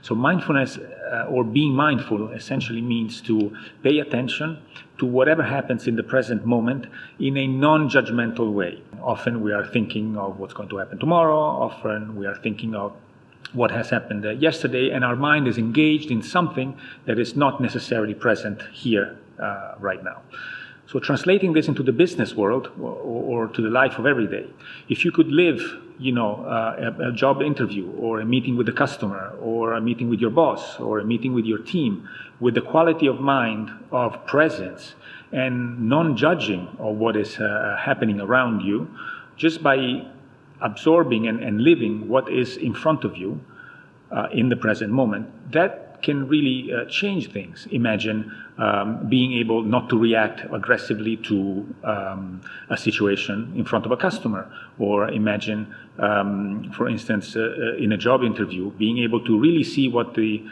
So mindfulness or being mindful essentially means to pay attention to whatever happens in the present moment in a non-judgmental way. Often we are thinking of what's going to happen tomorrow, often we are thinking of what has happened yesterday, and our mind is engaged in something that is not necessarily present here right now. So translating this into the business world or to the life of every day, if you could live, a job interview or a meeting with a customer or a meeting with your boss or a meeting with your team with the quality of mind of presence and non-judging of what is happening around you, just by absorbing and living what is in front of you in the present moment, that can really change things. Imagine being able not to react aggressively to a situation in front of a customer, or imagine, for instance, in a job interview, being able to really see what the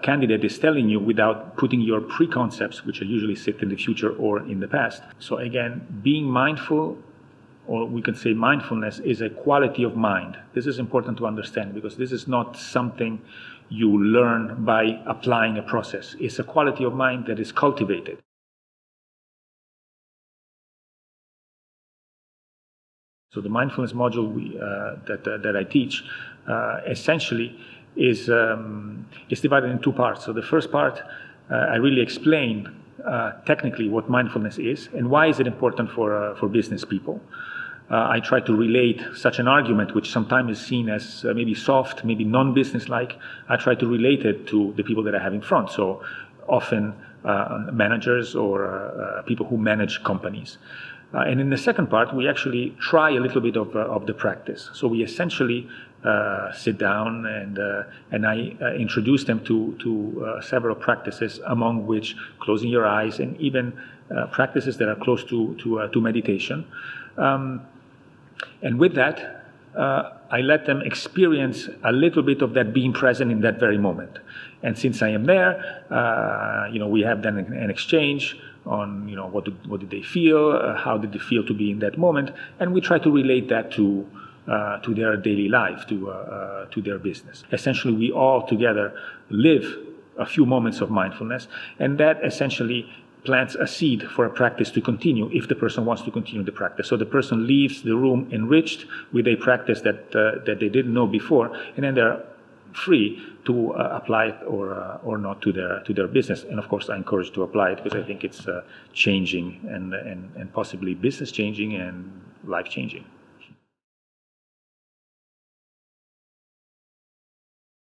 candidate is telling you without putting your preconcepts, which usually sit in the future or in the past. So again, being mindful, or we can say mindfulness, is a quality of mind. This is important to understand, because this is not something you learn by applying a process. It's a quality of mind that is cultivated. So the mindfulness module that I teach essentially is divided in two parts. So the first part, I really explain technically what mindfulness is and why is it important for business people. I try to relate such an argument, which sometimes is seen as maybe soft, maybe non-business-like. I try to relate it to the people that I have in front. So often managers or people who manage companies. And in the second part, we actually try a little bit of the practice. So we essentially sit down and I introduce them to several practices, among which closing your eyes and even practices that are close to meditation. And with that, I let them experience a little bit of that being present in that very moment. And since I am there, we have then an exchange on, what did they feel, how did they feel to be in that moment, and we try to relate that to their daily life, to their business. Essentially, we all together live a few moments of mindfulness, and that essentially plants a seed for a practice to continue if the person wants to continue the practice. So the person leaves the room enriched with a practice that they didn't know before, and then they're free to apply it or not to their business. And of course, I encourage to apply it, because I think it's changing and possibly business changing and life changing.